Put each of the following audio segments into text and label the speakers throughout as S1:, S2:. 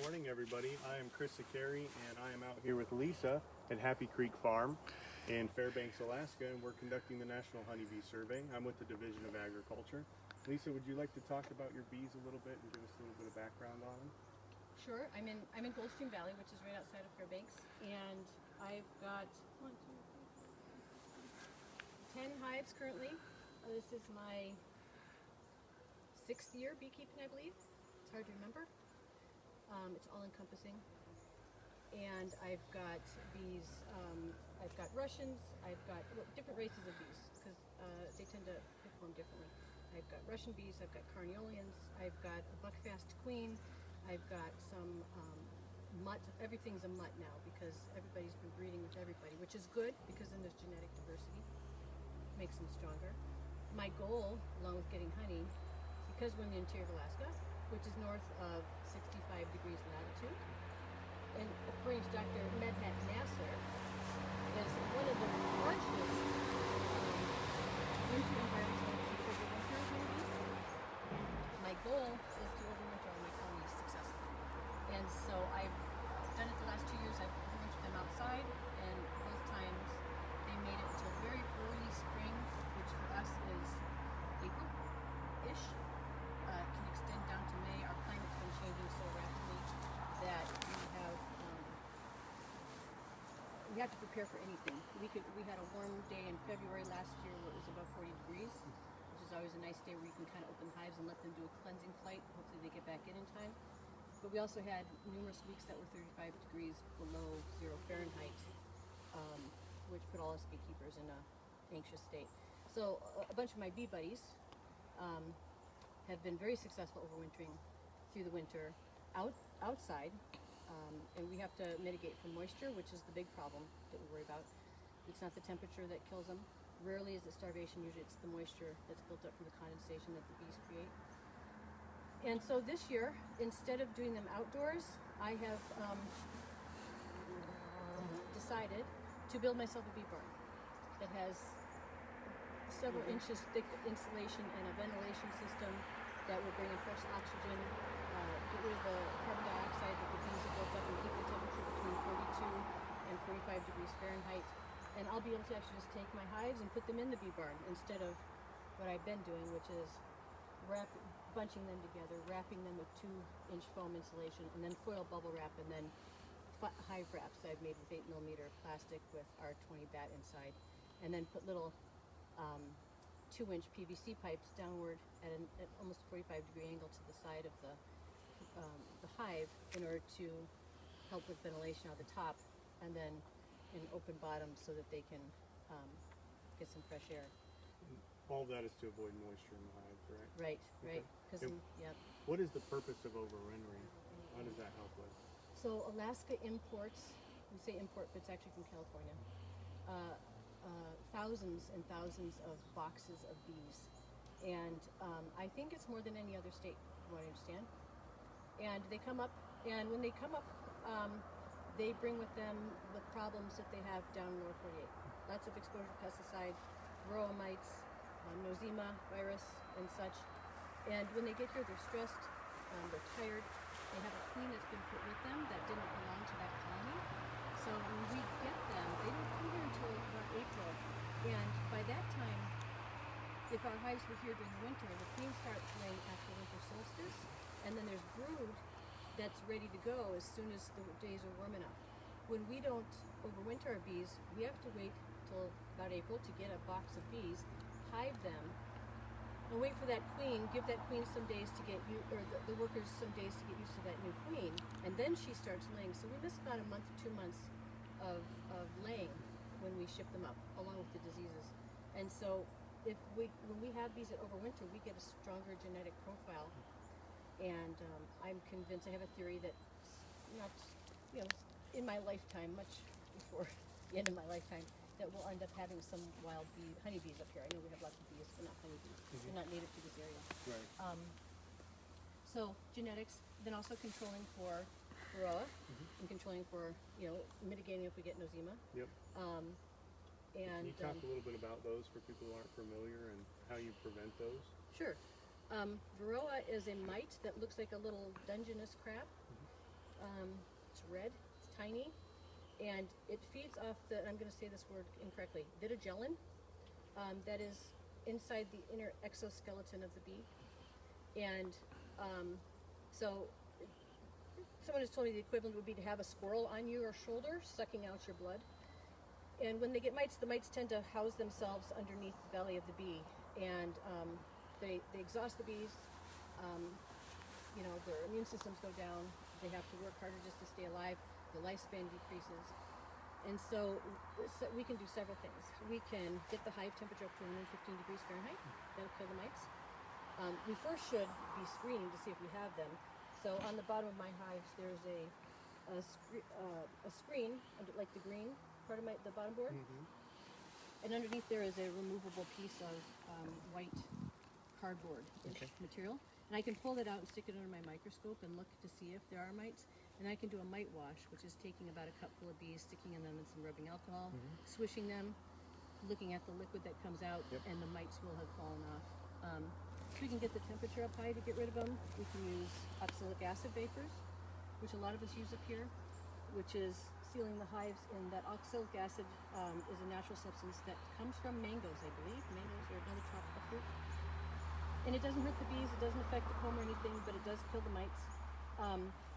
S1: morning, everybody. I am Chris Secary, and I am out here with Lisa at Happy Creek Farm in Fairbanks, Alaska, and we're conducting the National Honeybee Survey. I'm with the Division of Agriculture. Lisa, would you like to talk about your bees a little bit and give us a little bit of background on them?
S2: Sure. I'm in Goldstream Valley, which is right outside of Fairbanks, and I've got 10 hives currently. This is my 6th year beekeeping, I believe. It's hard to remember. It's all-encompassing. And I've got bees, I've got Russians, I've got different races of bees, because they tend to perform differently. I've got Russian bees, I've got Carnioleans, I've got a buckfast queen, I've got some mutt. Everything's a mutt now because everybody's been breeding with everybody, which is good because then there's genetic diversity. Makes them stronger. My goal, along with getting honey, because we're in the interior of Alaska, which is north of 65 degrees latitude, and according to Dr. Medhat Nasser, is one of the harshest winter environments for the winter honeybees. My goal is to overwinter all my colonies successfully. And so I've done it the last 2 years. I've overwintered them outside, and both times they made it until very early spring, which for us is April-ish. Can extend down to May. Our climate's been changing so rapidly that we have to prepare for anything. We had a warm day in February last year where it was above 40 degrees, which is always a nice day where you can kind of open the hives and let them do a cleansing flight. Hopefully they get back in time. But we also had numerous weeks that were 35 degrees below 0 Fahrenheit, which put all us beekeepers in an anxious state. So a bunch of my bee buddies have been very successful overwintering through the winter outside, and we have to mitigate from moisture, which is the big problem that we worry about. It's not the temperature that kills them. Rarely is it starvation. Usually it's the moisture that's built up from the condensation that the bees create. And so this year, instead of doing them outdoors, I have decided to build myself a bee barn that has several inches thick insulation and a ventilation system that will bring in fresh oxygen, get rid of the carbon dioxide that the bees have built up, and keep the temperature between 42 and 45 degrees Fahrenheit. And I'll be able to actually just take my hives and put them in the bee barn instead of what I've been doing, which is bunching them together, wrapping them with 2-inch foam insulation, and then foil bubble wrap, and then hive wraps I've made with 8mm plastic with R20 bat inside, and then put little 2-inch PVC pipes downward at almost a 45-degree angle to the side of the hive in order to help with ventilation on the top, and then an open bottom so that they can get some fresh air.
S1: All that is to avoid moisture in the hive, right?
S2: Right.
S1: Okay.
S2: Yep.
S1: What is the purpose of overwintering? What does that help with?
S2: So Alaska imports, we say import, but it's actually from California, thousands and thousands of boxes of bees. And I think it's more than any other state, from what I understand. And they come up, and when they come up, they bring with them the problems that they have down in lower 48. Lots of exposure to pesticide, Varroa mites, nosema virus, and such. And when they get here, they're stressed, they're tired. They have a queen that's been put with them that didn't belong to that colony. So when we get them, they don't come here until about April. And by that time, if our hives were here during the winter, the queen starts laying after winter solstice, and then there's brood that's ready to go as soon as the days are warm enough. When we don't overwinter our bees, we have to wait till about April to get a box of bees, hive them, and wait for that queen, give that queen some days to get the workers some days to get used to that new queen, and then she starts laying. So we miss about a month, 2 months of laying when we ship them up, along with the diseases. And so when we have bees that overwinter, we get a stronger genetic profile. And I'm convinced, I have a theory that not, in my lifetime, much before the end of my lifetime, that we'll end up having some wild honeybees up here. I know we have lots of bees, but not honeybees.
S1: Mm-hmm.
S2: They're not native to this area.
S1: Right.
S2: So genetics, then also controlling for Varroa, and controlling for, mitigating if we get nosema.
S1: Yep.
S2: And
S1: can you talk a little bit about those for people who aren't familiar and how you prevent those?
S2: Sure. Varroa is a mite that looks like a little Dungeness crab. it's red, it's tiny, and it feeds off the, I'm going to say this word incorrectly, vittigellin, that is inside the inner exoskeleton of the bee. And so someone has told me the equivalent would be to have a squirrel on your shoulder sucking out your blood. And when they get mites, the mites tend to house themselves underneath the belly of the bee, and they exhaust the bees. You know, their immune systems go down. They have to work harder just to stay alive. The lifespan decreases. And so we can do several things. We can get the hive temperature up to 115 degrees Fahrenheit. That'll kill the mites. We first should be screening to see if we have them. So on the bottom of my hives, there's a screen, like the green part of the bottom board. And underneath there is a removable piece of white cardboard material. And I can pull that out and stick it under my microscope and look to see if there are mites. And I can do a mite wash, which is taking about a cupful of bees, sticking in them in some rubbing alcohol, swishing them, looking at the liquid that comes out, and the mites will have fallen off. So we can get the temperature up high to get rid of them. We can use oxalic acid vapors, which a lot of us use up here, which is sealing the hives in that oxalic acid is a natural substance that comes from mangoes, I believe. Mangoes are another tropical fruit. And it doesn't hurt the bees, it doesn't affect the comb or anything, but it does kill the mites.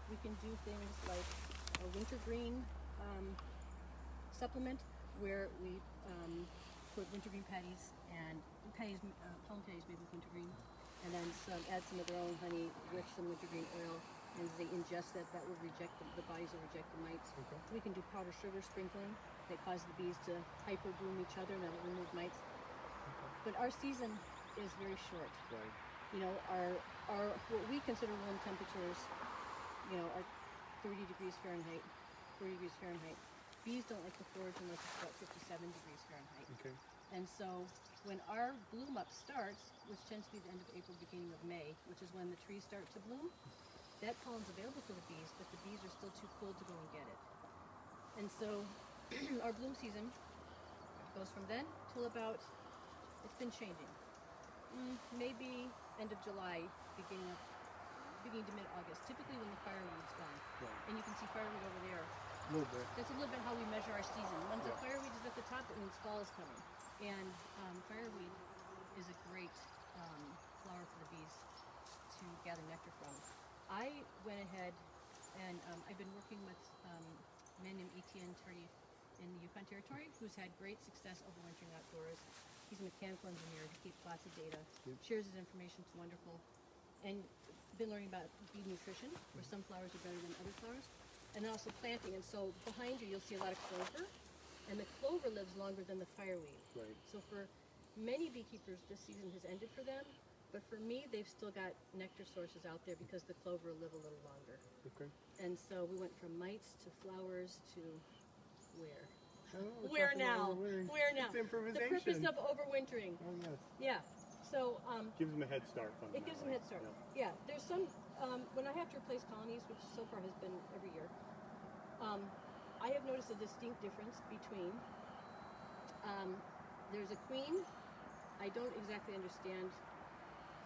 S2: We can do things like a wintergreen supplement where we put wintergreen patties and pollen patties made with wintergreen, and then add some of their own honey with some wintergreen oil, and as they ingest that, that will reject the bodies will reject the mites. We can do powdered sugar sprinkling that causes the bees to hyper bloom each other, and that'll remove mites. But our season is very short.
S1: Right.
S2: You know, our what we consider warm temperatures, you know, are 30 degrees Fahrenheit, 40 degrees Fahrenheit. Bees don't like to forage unless it's about 57 degrees Fahrenheit.
S1: Okay.
S2: And so when our bloom up starts, which tends to be the end of April, beginning of May, which is when the trees start to bloom, that pollen's available for the bees, but the bees are still too cold to go and get it. And so our bloom season goes from then till about, it's been changing. Maybe end of July, beginning to mid-August, typically when the fireweed's gone.
S1: Right.
S2: And you can see fireweed over there.
S1: A little bit.
S2: That's a little bit how we measure our season. Once the fireweed is at the top, it means fall is coming. And fireweed is a great flower for the bees to gather nectar from. I went ahead and I've been working with a man named Etienne Tarif in the Yukon Territory, who's had great success overwintering outdoors. He's a mechanical engineer. He keeps lots of data, shares his information. It's wonderful. And been learning about bee nutrition, where some flowers are better than other flowers, and then also planting. And so behind you, you'll see a lot of clover, and the clover lives longer than the fireweed.
S1: Right.
S2: So for many beekeepers, this season has ended for them, but for me, they've still got nectar sources out there because the clover will live a little longer.
S1: Okay.
S2: And so we went from mites to flowers to where?
S1: Oh,
S2: Where now? Where now?
S1: It's improvisation.
S2: The purpose of overwintering.
S1: Oh, yes.
S2: Yeah. So
S1: Gives them a head start.
S2: it gives them a head start. Yeah. There's some when I have to replace colonies, which so far has been every year. I have noticed a distinct difference between there's a queen. I don't exactly understand,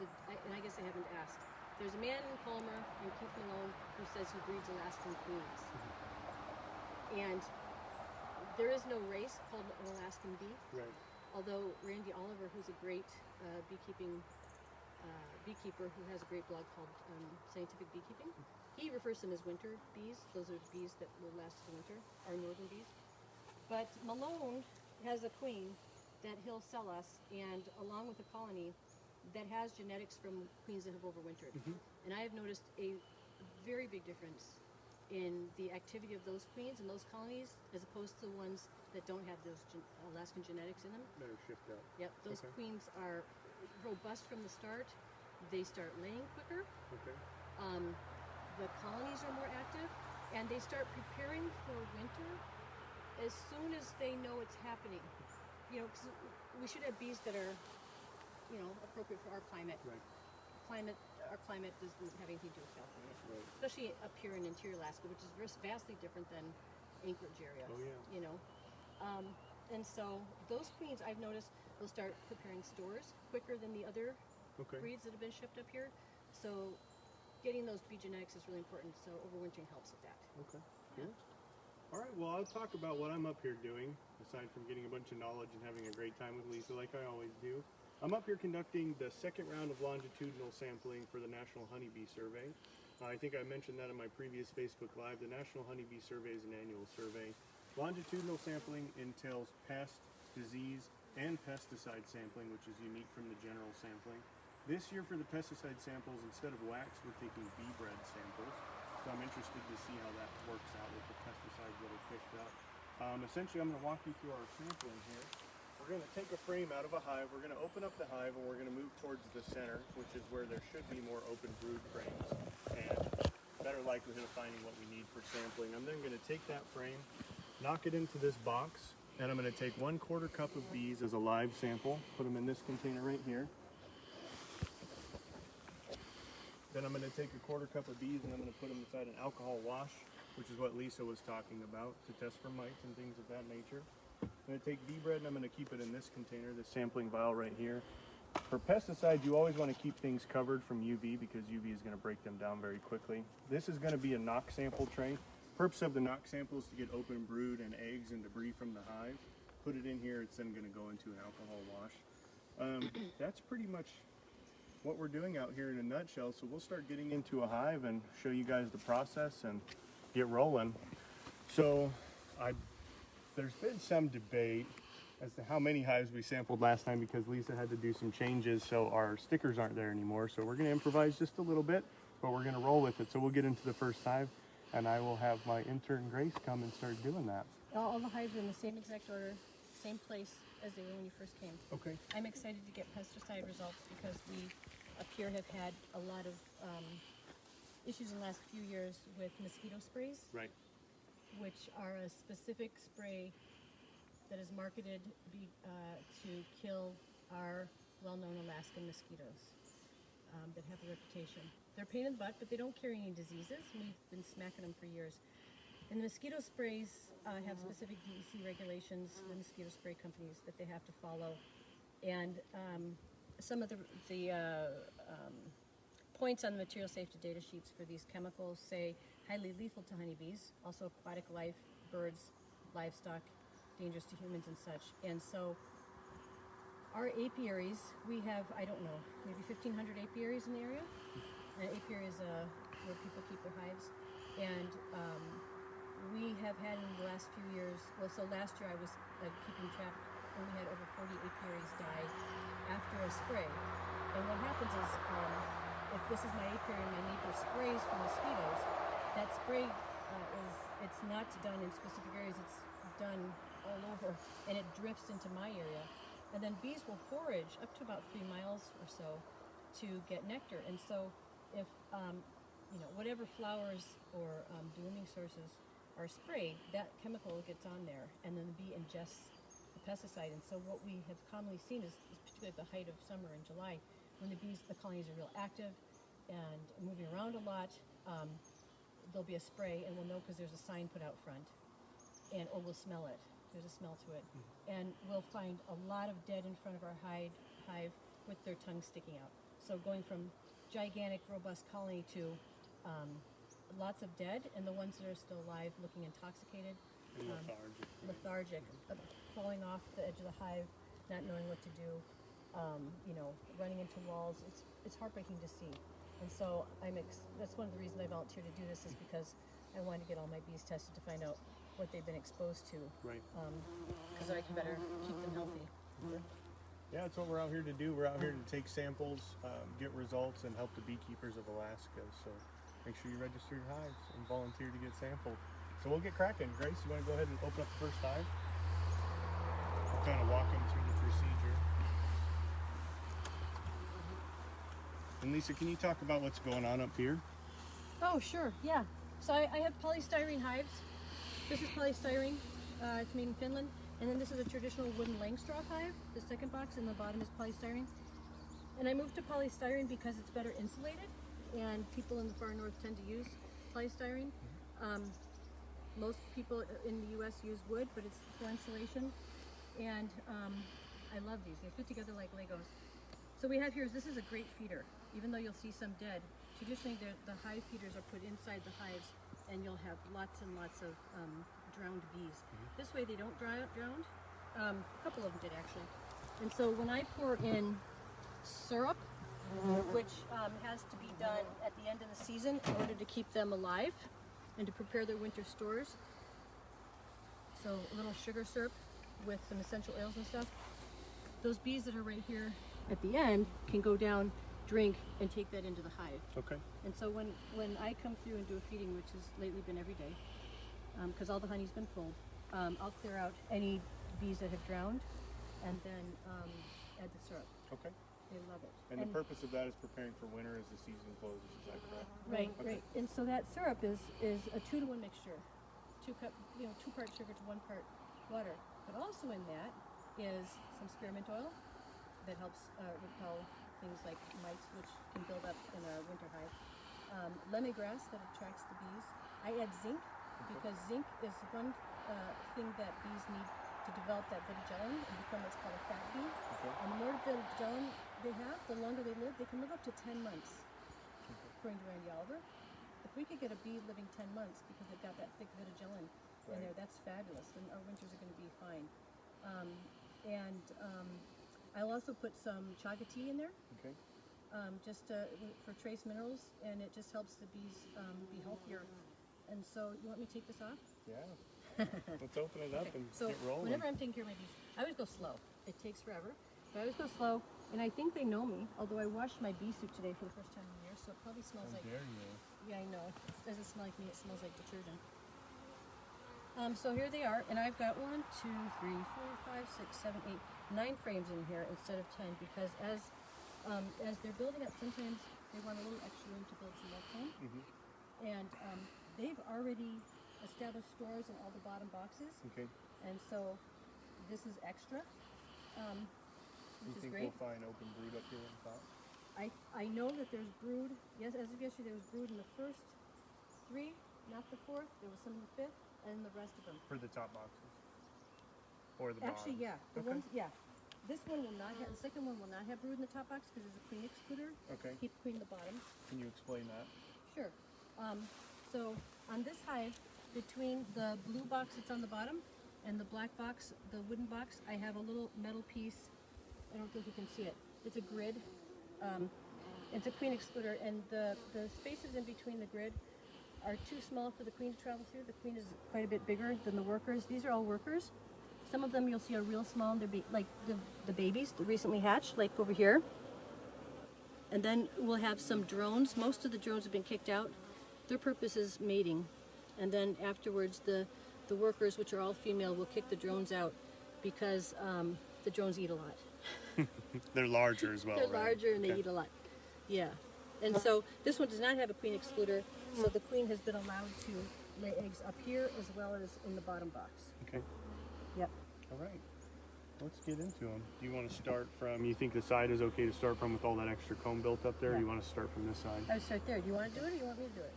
S2: and I guess I haven't asked. There's a man in Palmer and Keith Malone who says he breeds Alaskan queens, and there is no race called an Alaskan bee.
S1: Right.
S2: Although Randy Oliver, who's a great beekeeper who has a great blog called Scientific Beekeeping, he refers to them as winter bees. Those are bees that will last the winter, our northern bees. But Malone has a queen that he'll sell us, and along with a colony that has genetics from queens that have overwintered. And I have noticed a very big difference in the activity of those queens and those colonies as opposed to the ones that don't have those Alaskan genetics in them.
S1: Better shift up.
S2: Yep, those queens are robust from the start. They start laying quicker.
S1: Okay.
S2: The colonies are more active, and they start preparing for winter as soon as they know it's happening. You know, 'cause we should have bees that are, you know, appropriate for our climate.
S1: Right.
S2: Our climate doesn't have anything to do with California,
S1: Right.
S2: especially up here in interior Alaska, which is vastly different than Anchorage area.
S1: Oh, yeah.
S2: You know, and so those queens I've noticed will start preparing stores quicker than the other
S1: Okay.
S2: breeds that have been shipped up here. So getting those bee genetics is really important, so overwintering helps with that.
S1: Okay, good. All right, well, I'll talk about what I'm up here doing, aside from getting a bunch of knowledge and having a great time with Lisa, like I always do. I'm up here conducting the second round of longitudinal sampling for the National Honeybee Survey. I think I mentioned that in my previous Facebook Live. The National Honeybee Survey is an annual survey. Longitudinal sampling entails pest, disease, and pesticide sampling, which is unique from the general sampling. This year for the pesticide samples, instead of wax, we're taking bee bread samples. So I'm interested to see how that works out with the pesticides that are picked up. Essentially, I'm going to walk you through our sampling here. We're going to take a frame out of a hive. We're going to open up the hive, and we're going to move towards the center, which is where there should be more open brood frames and better likelihood of finding what we need for sampling. I'm then going to take that frame, knock it into this box, and I'm going to take 1/4 cup of bees as a live sample, put them in this container right here. Then I'm going to take a 1/4 cup of bees and I'm going to put them inside an alcohol wash, which is what Lisa was talking about, to test for mites and things of that nature. I'm going to take bee bread and I'm going to keep it in this container, this sampling vial right here. For pesticides, you always want to keep things covered from UV because UV is going to break them down very quickly. This is going to be a knock sample tray. Purpose of the knock sample is to get open brood and eggs and debris from the hive. Put it in here, it's then going to go into an alcohol wash. That's pretty much what we're doing out here in a nutshell. So we'll start getting into a hive and show you guys the process and get rolling. So there's been some debate as to how many hives we sampled last time because Lisa had to do some changes, so our stickers aren't there anymore. So we're going to improvise just a little bit, but we're going to roll with it. So we'll get into the first hive and I will have my intern Grace come and start doing that.
S2: All the hives are in the same exact order, same place as they were when you first came.
S1: Okay.
S2: I'm excited to get pesticide results because we up here have had a lot of issues in the last few years with mosquito sprays,
S1: Right.
S2: which are a specific spray that is marketed to kill our well-known Alaskan mosquitoes that have a reputation. They're a pain in the butt, but they don't carry any diseases. We've been smacking them for years. And the mosquito sprays have specific DEC regulations, the mosquito spray companies, that they have to follow. And some of the points on the material safety data sheets for these chemicals say highly lethal to honeybees, also aquatic life, birds, livestock, dangerous to humans and such. And so our apiaries, we have, I don't know, maybe 1,500 apiaries in the area. An apiary is where people keep their hives. And we have had in the last few years, well, so last year I was keeping track, and we had over 40 apiaries die after a spray. And what happens is, if this is my apiary and my neighbor sprays for mosquitoes, that spray it's not done in specific areas, it's done all over, and it drifts into my area. And then bees will forage up to about 3 miles or so to get nectar. And so if, whatever flowers or blooming sources are sprayed, that chemical gets on there, and then the bee ingests the pesticide. And so what we have commonly seen is particularly at the height of summer in July, when the colonies are real active and moving around a lot, there'll be a spray, and we'll know because there's a sign put out front, or we'll smell it. There's a smell to it. And we'll find a lot of dead in front of our hive with their tongues sticking out. So going from gigantic, robust colony to lots of dead, and the ones that are still alive looking intoxicated,
S1: And
S2: lethargic, falling off the edge of the hive, not knowing what to do, running into walls. It's heartbreaking to see. And so that's one of the reasons I volunteered to do this, is because I wanted to get all my bees tested to find out what they've been exposed to.
S1: Right.
S2: Because I can better keep them healthy.
S1: Yeah, that's what we're out here to do. We're out here to take samples, get results, and help the beekeepers of Alaska. So make sure you register your hives and volunteer to get sampled. So we'll get cracking. Grace, you want to go ahead and open up the first hive? We'll kind of walk them through the procedure. And Lisa, can you talk about what's going on up here?
S2: Oh, sure, yeah. So I have polystyrene hives. This is polystyrene. It's made in Finland. And then this is a traditional wooden Langstroth hive. The second box in the bottom is polystyrene. And I moved to polystyrene because it's better insulated, and people in the far north tend to use polystyrene. Most people in the U.S. use wood, but it's for insulation. And I love these. They fit together like Legos. So we have here, this is a great feeder. Even though you'll see some dead, traditionally the hive feeders are put inside the hives, and you'll have lots and lots of drowned bees. This way they don't drown. A couple of them did actually. And so when I pour in syrup, which has to be done at the end of the season in order to keep them alive and to prepare their winter stores, so a little sugar syrup with some essential oils and stuff, those bees that are right here at the end can go down, drink, and take that into the hive.
S1: Okay.
S2: And so when I come through and do a feeding, which has lately been every day, because all the honey's been full, I'll clear out any bees that have drowned, and then add the syrup.
S1: Okay.
S2: They love it.
S1: And the purpose of that is preparing for winter as the season closes. Is that correct?
S2: Right,
S1: Okay.
S2: right. And so that syrup is a 2-to-1 mixture. 2 part sugar to 1 part water. But also in that is some spearmint oil that helps repel things like mites, which can build up in our winter hive. Lemongrass that attracts the bees. I add zinc because zinc is one thing that bees need to develop that vitigelin and become what's called a fat bee.
S1: Okay.
S2: And the more vitigelin they have, the longer they live. They can live up to 10 months, according to Randy Oliver. If we could get a bee living 10 months because they've got that thick vitigelin in there, that's fabulous. Then our winters are going to be fine. I'll also put some chaga tea in there,
S1: Okay.
S2: just for trace minerals, and it just helps the bees be healthier. And so, you want me to take this off?
S1: Yeah. Let's open it up and
S2: So
S1: get rolling.
S2: whenever I'm taking care of my bees, I always go slow. It takes forever, but I always go slow. And I think they know me, although I washed my bee suit today for the first time in years, so it probably smells
S1: How
S2: like.
S1: dare you?
S2: Yeah, I know. It doesn't smell like me. It smells like detergent. So here they are, and I've got 1, 2, 3, 4, 5, 6, 7, 8, 9 frames in here instead of 10 because as they're building up, sometimes they want a little extra room to build some more comb. And they've already established stores in all the bottom boxes,
S1: Okay.
S2: and so this is extra,
S1: You
S2: which is
S1: think
S2: great.
S1: we'll find open brood up here on top?
S2: I know that there's brood. Yes, as of yesterday, there was brood in the first 3, not the 4th. There was some in the 5th, and the rest of them.
S1: For the top boxes? Or the
S2: Actually,
S1: bottoms?
S2: yeah, the ones, yeah. This one will not have. The second one will not have brood in the top box because there's a queen excluder.
S1: Okay.
S2: Keep queen in the bottom.
S1: Can you explain that?
S2: Sure. So on this hive, between the blue box that's on the bottom and the black box, the wooden box, I have a little metal piece. I don't think you can see it. It's a grid. It's a queen excluder, and the spaces in between the grid are too small for the queen to travel through. The queen is quite a bit bigger than the workers. These are all workers. Some of them you'll see are real small. They're like the babies that recently hatched, like over here. And then we'll have some drones. Most of the drones have been kicked out. Their purpose is mating. And then afterwards, the workers, which are all female, will kick the drones out because the drones eat a lot.
S1: They're larger as well,
S2: They're
S1: right?
S2: larger and they
S1: Okay.
S2: eat a lot. Yeah. And so this one does not have a queen excluder, so the queen has been allowed to lay eggs up here as well as in the bottom box.
S1: Okay.
S2: Yep.
S1: All right. Let's get into them. Do you want to start from, you think the side is okay to start from with all that extra comb built up there, or
S2: Yeah.
S1: you want to start from this side?
S2: I would start there. Do you want to do it or do you want me to do it?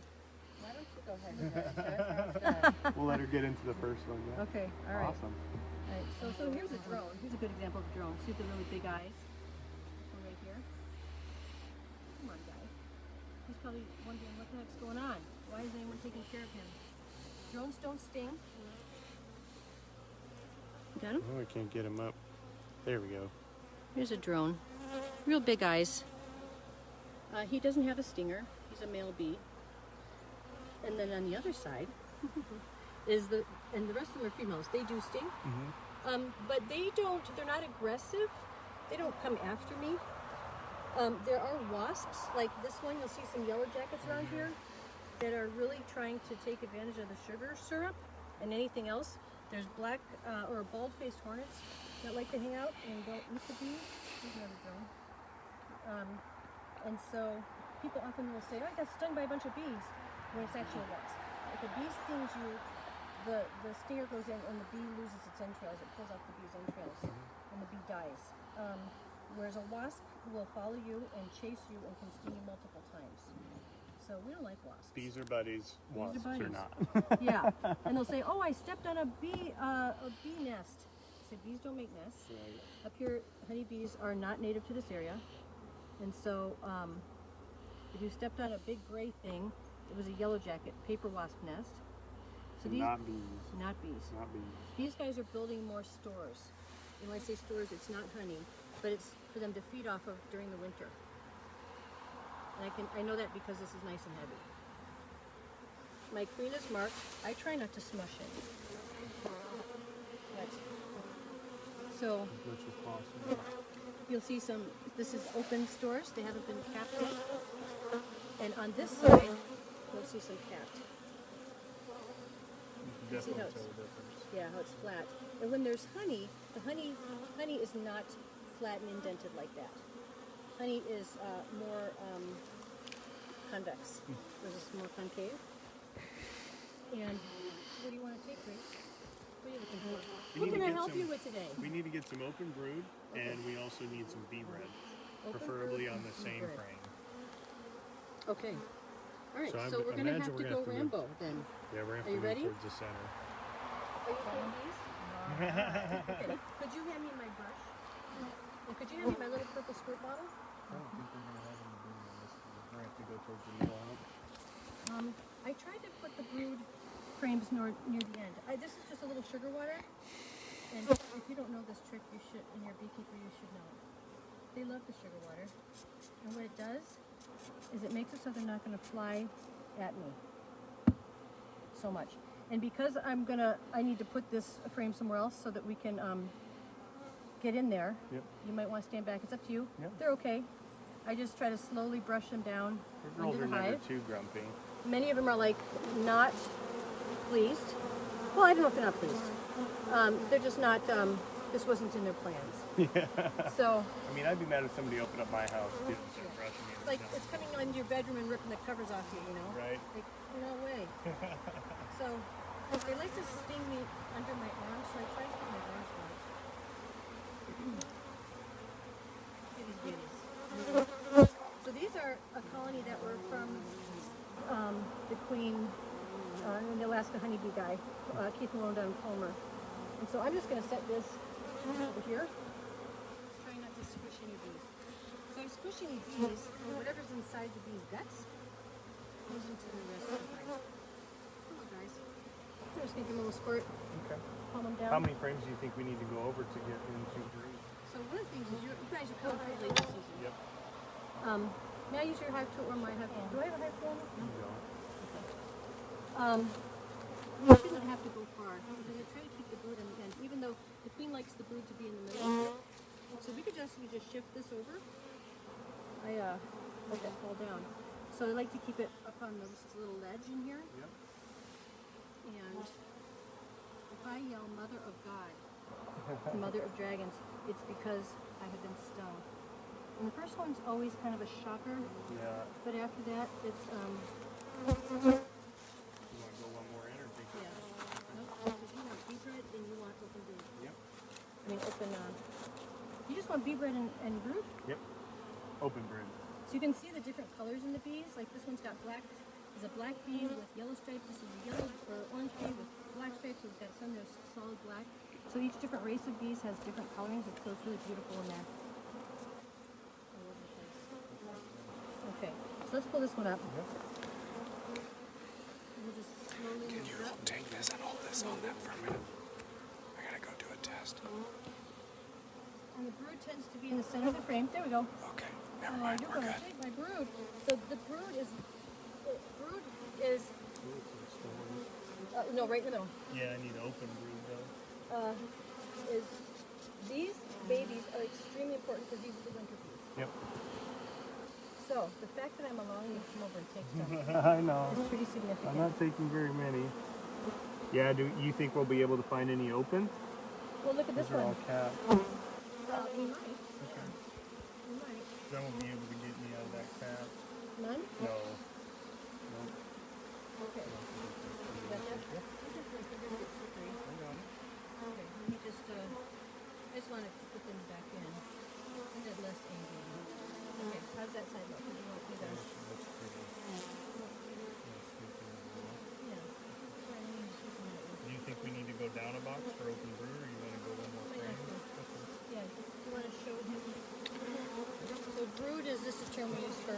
S2: Why don't you go ahead and start?
S1: We'll let her get into the first one, yeah?
S2: Okay, all right.
S1: Awesome.
S2: All right. So here's a drone. Here's a good example of a drone. See the really big eyes? This one right here. Come on, guy. He's probably wondering what the heck's going on. Why is anyone taking care of him? Drones don't sting. Got him?
S1: Oh, I can't get him up. There we go.
S2: Here's a drone. Real big eyes. He doesn't have a stinger. He's a male bee. And then on the other side is and the rest of them are females. They do sting. But they're not aggressive. They don't come after me. There are wasps, like this one. You'll see some yellow jackets around here that are really trying to take advantage of the sugar syrup and anything else. There's black or bald-faced hornets that like to hang out and go eat the bees. Here's another drone. And so people often will say, oh, I got stung by a bunch of bees, when it's actually a wasp. If a bee stings you, the stinger goes in and the bee loses its entrails. It pulls out the bee's entrails and the bee dies. Whereas a wasp will follow you and chase you and can sting you multiple times. So we don't like wasps.
S1: Bees are buddies, wasps are
S2: buddies.
S1: not.
S2: Yeah, and they'll say, "Oh, I stepped on a bee nest." I said, "Bees don't make nests."
S1: Right.
S2: Up here, honeybees are not native to this area, and so If you stepped on a big gray thing, it was a yellow jacket, paper wasp nest. So these,
S1: not bees.
S2: not bees.
S1: Not bees.
S2: These guys are building more stores. And when I say stores, it's not honey, but it's for them to feed off of during the winter. And I know that because this is nice and heavy. My queen is marked. I try not to smush it. But, so
S1: As much as possible.
S2: you'll see some, this is open stores. They haven't been capped yet. And on this side, you'll see some capped.
S1: You can
S2: See
S1: definitely
S2: how
S1: tell
S2: it's-
S1: the difference.
S2: Yeah, how it's flat. And when there's honey, the honey is not flat and indented like that. Honey is more convex. This is more concave. And what do you want to take, Grace? What are you looking for?
S1: We
S2: What
S1: need
S2: can
S1: to
S2: I
S1: get
S2: help
S1: some-
S2: you with today?
S1: We need to get some open brood, and we also need some bee bread,
S2: Open
S1: preferably
S2: brood
S1: on
S2: and
S1: the
S2: bee
S1: same
S2: bread.
S1: frame.
S2: Okay. All right,
S1: So
S2: so we're going to
S1: imagine
S2: have
S1: we're
S2: to
S1: gonna
S2: go
S1: have to move-
S2: Rambo then.
S1: Yeah, we're
S2: Are
S1: going
S2: you
S1: to
S2: ready?
S1: move towards the center.
S2: Are you for these? Okay. Could you hand me my brush? And could you hand me my little purple squirt bottle?
S1: I don't think we're going to have any brood on this one. We're going to have to go towards the middle.
S2: I tried to put the brood frames near the end. This is just a little sugar water. And if you don't know this trick, you should, and you're a beekeeper, you should know it. They love the sugar water. And what it does is it makes it so they're not going to fly at me so much. And because I need to put this frame somewhere else so that we can get in there.
S1: Yep.
S2: You might want to stand back. It's up to you.
S1: Yep.
S2: They're okay. I just try to slowly brush them down
S1: The girls
S2: into
S1: are
S2: the
S1: never
S2: hive.
S1: too grumpy.
S2: Many of them are like not pleased. Well, I don't know if they're not pleased. They're just not, this wasn't in their plans.
S1: Yeah.
S2: So,
S1: I mean, I'd be mad if somebody opened up my house, didn't start brushing me.
S2: it's like it's coming into your bedroom and ripping the covers off you, you know?
S1: Right.
S2: Like, no way. So, they like to sting me under my arms, so I try to keep my arms out. Goodies, goodies. So these are a colony that were from the Queen, the Alaska Honeybee guy, Keith Malone down in Palmer. And so I'm just going to set this over here. Try not to squish any bees. So I'm squishing bees, and whatever's inside the bee's guts goes into the rest of the hive. Come on, guys. I'm just going to give them a little squirt,
S1: Okay.
S2: calm them down.
S1: How many frames do you think we need to go over to get into brood?
S2: So one of the things is you guys are coming pretty late this season.
S1: Yep.
S2: May I use your hive tool or my hive tool? Do I have a hive tool?
S1: You go.
S2: You shouldn't have to go far because I try to keep the brood on the end, even though the queen likes the brood to be in the middle. So we could just shift this over. I let that fall down. So I like to keep it up on this little ledge in here.
S1: Yep.
S2: And if I yell Mother of God, Mother of Dragons, it's because I have been stung. And the first one's always kind of a shocker,
S1: Yeah.
S2: but after that, it's
S1: You want to go one more in or take
S2: yeah.
S1: it?
S2: Nope. If you want bee bread, then you want open brood.
S1: Yep.
S2: I mean open. You just want bee bread and brood.
S1: Yep. Open brood.
S2: So you can see the different colors in the bees. Like this one's got black. There's a black bee with yellow stripes. This is a yellow or orange bee with black stripes. So we've got some that's solid black. So each different race of bees has different colorings. So it's really beautiful in there. All over the place. Okay, so let's pull this one up.
S1: Yep.
S2: We'll just slowly move it up.
S3: Take this and hold this on that for a minute. I gotta go do a test.
S2: And the brood tends to be in the center of the frame. There we go.
S3: Okay, never
S2: Oh,
S3: mind,
S2: you're
S3: we're
S2: gonna
S3: good.
S2: take my brood. So the brood is no, right in the middle.
S1: Yeah, I need open brood though.
S2: Is these babies are extremely important because these are the winter bees.
S1: Yep.
S2: So the fact that I'm allowing you to come over and take some
S1: I know.
S2: is pretty significant.
S1: I'm not taking very many. Yeah, do you think we'll be able to find any open?
S2: Well, look at this
S1: These are
S2: one.
S1: all capped.
S2: We might.
S1: Okay.
S2: We might.
S1: I won't be able to get me out of that cap.
S2: None?
S1: No.
S2: Okay. Got that?
S1: Yep.
S2: I'm just going to figure it's slippery.
S1: I got it.
S2: Okay, let me just, I just want to put them back in. I did less angry. Okay, how's that side look? Do you want me to?
S1: That's pretty.
S2: Yeah. Try and use something that was-
S1: Do you think we need to go down a box for open brood, or you want to go one more
S2: Might
S1: frame?
S2: have to. Yeah, you want to show him? So brood is, this is a term we use for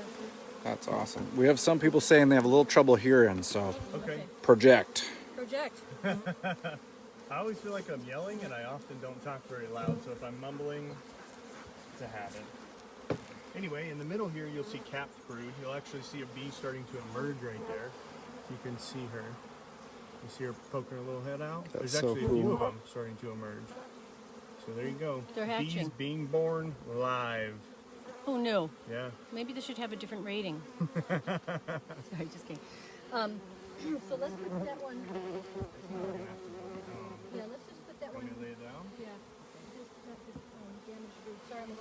S3: That's awesome. We have some people saying they have a little trouble hearing, so
S1: Okay.
S3: project.
S2: Project.
S1: I always feel like I'm yelling, and I often don't talk very loud, so if I'm mumbling, it's a habit. Anyway, in the middle here, you'll see capped brood. You'll actually see a bee starting to emerge right there. You can see her. You see her poking her little head out?
S3: That's
S1: There's
S3: so
S1: actually a few
S3: cool.
S1: of them starting to emerge. So there you go.
S2: They're
S1: Bees
S2: hatching.
S1: being born live.
S2: Oh no.
S1: Yeah.
S2: Maybe this should have a different rating. Sorry, just kidding. So let's put that one. Yeah, let's just put that
S1: Want
S2: one.
S1: me to lay it down?
S2: Yeah. Just not to damage the brood. Sorry, I'm a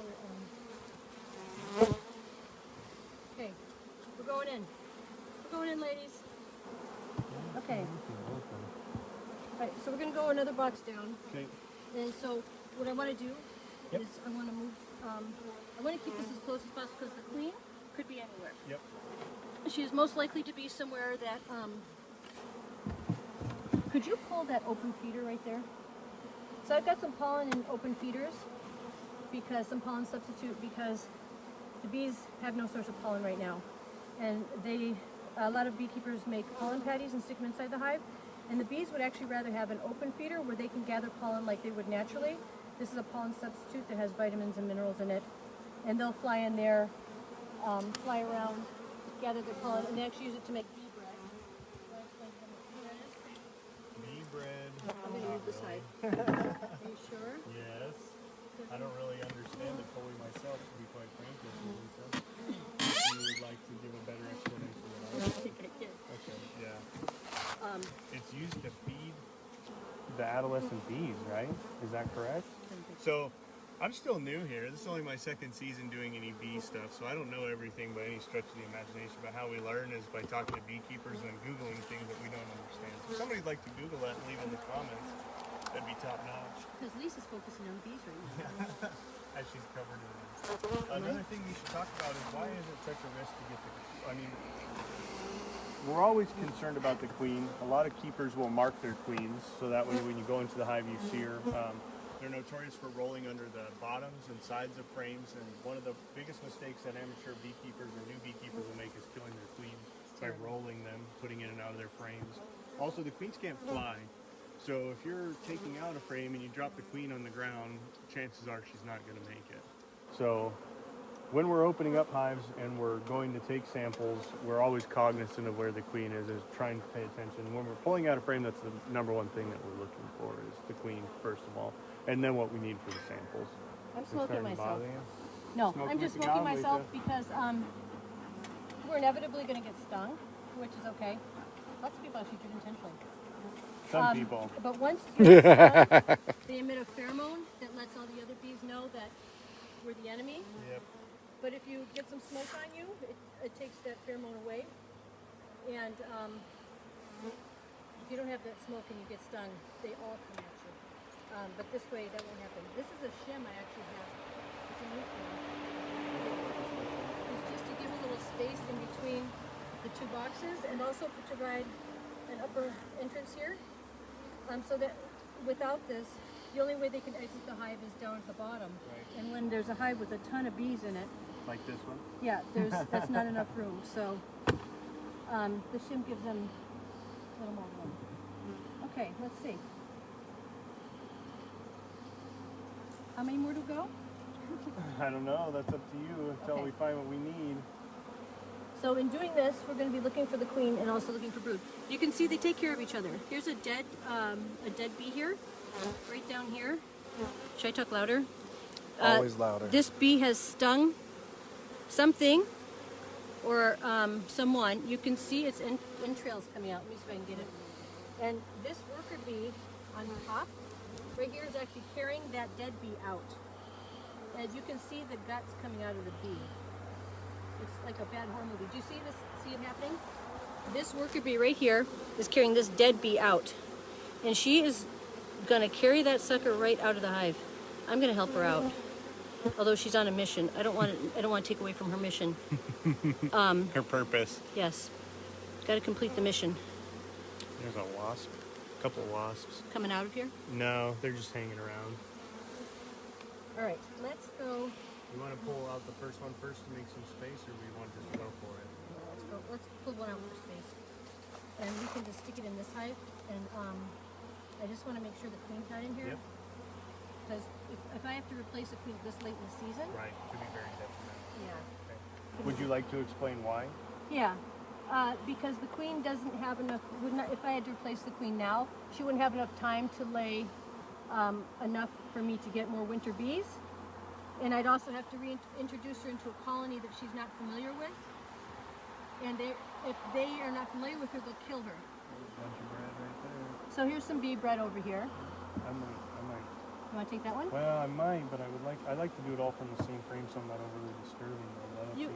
S2: little. Okay, we're going in. We're going in, ladies. Okay. All right, so we're gonna go another box down.
S1: Okay.
S2: And so what I want to do
S1: Yep.
S2: is I want to move. I want to keep this as close as possible because the queen could be anywhere.
S1: Yep.
S2: She is most likely to be somewhere that. Could you pull that open feeder right there? So I've got some pollen in open feeders because some pollen substitute because the bees have no source of pollen right now, and a lot of beekeepers make pollen patties and stick them inside the hive, and the bees would actually rather have an open feeder where they can gather pollen like they would naturally. This is a pollen substitute that has vitamins and minerals in it, and they'll fly in there, fly around, gather their pollen, and they actually use it to make bee bread. Can I explain to them what bee bread is?
S1: Bee bread.
S2: I'm going to move this side. Are you sure?
S1: Yes. I don't really understand it fully myself, to be quite frank with you, Lisa. You would like to give a better explanation than I do. Okay, yeah. It's used to feed the adolescent bees, right? Is that correct? So, I'm still new here. This is only my second season doing any bee stuff, so I don't know everything by any stretch of the imagination. But how we learn is by talking to beekeepers and Googling things that we don't understand. So if somebody'd like to Google that and leave in the comments, that'd be top notch.
S2: Because Lisa's focusing on bees right now.
S1: As she's covered in this. Another thing we should talk about is why is it such a risk to get the, I mean, we're always concerned about the queen. A lot of keepers will mark their queens, so that way when you go into the hive you see her. They're notorious for rolling under the bottoms and sides of frames, and one of the biggest mistakes that amateur beekeepers or new beekeepers will make is killing their queens by rolling them, putting in and out of their frames. Also, the queens can't fly. So if you're taking out a frame and you drop the queen on the ground, chances are she's not going to make it. So when we're opening up hives and we're going to take samples, we're always cognizant of where the queen is trying to pay attention. When we're pulling out a frame, that's the number one thing that we're looking for is the queen, first of all, and then what we need for the samples.
S2: I'm smoking myself.
S1: You?
S2: No,
S1: Smoke
S2: I'm just
S1: with the
S2: smoking
S1: gum,
S2: myself
S1: Lisa.
S2: because we're inevitably going to get stung, which is okay. Lots of people actually do it intentionally.
S1: Some people.
S2: But once you get stung, they emit a pheromone that lets all the other bees know that we're the enemy.
S1: Yep.
S2: But if you get some smoke on you, it takes that pheromone away. And if you don't have that smoke and you get stung, they all come at you. But this way, that won't happen. This is a shim I actually have. It's a new shim. It's just to give a little space in between the two boxes and also to provide an upper entrance here. So that without this, the only way they can exit the hive is down at the bottom.
S1: Right.
S2: And when there's a hive with a ton of bees in it,
S1: Like this one?
S2: yeah, that's not enough room. So the shim gives them a little more room. Okay, let's see. How many more to go?
S1: I don't know. That's up to you until
S2: Okay.
S1: we find what we need.
S2: So in doing this, we're going to be looking for the queen and also looking for brood. You can see they take care of each other. Here's a dead bee here, right down here. Should I talk louder?
S3: Always louder.
S2: This bee has stung something or someone. You can see its entrails coming out. Let me see if I can get it. And this worker bee on top, right here, is actually carrying that dead bee out. And you can see the guts coming out of the bee. It's like a bad horror movie. Do you see this? See it happening? This worker bee right here is carrying this dead bee out. And she is gonna carry that sucker right out of the hive. I'm gonna help her out. Although she's on a mission. I don't want to take away from her mission.
S1: Her purpose.
S2: Yes. Gotta complete the mission.
S1: There's a wasp. A couple of wasps.
S2: Coming out of here?
S1: No, they're just hanging around.
S2: Alright, let's go.
S1: You want to pull out the first one first to make some space, or we want to just go for it?
S2: let's pull one out for space. And we can just stick it in this hive. And I just want to make sure the queen's not in here.
S1: Yep.
S2: Because if I have to replace a queen this late in the season.
S1: Right. Could be very detrimental.
S2: Yeah.
S1: Okay. Would you like to explain why?
S2: Yeah. Because the queen doesn't have enough, if I had to replace the queen now, she wouldn't have enough time to lay enough for me to get more winter bees. And I'd also have to reintroduce her into a colony that she's not familiar with. And if they are not familiar with her, they'll kill her.
S1: There's a bunch of bread right there.
S2: So here's some bee bread over here.
S1: I might.
S2: You want to take that one?
S1: Well, I might, but I like to do it all from the same frame, so I'm not overly disturbing them.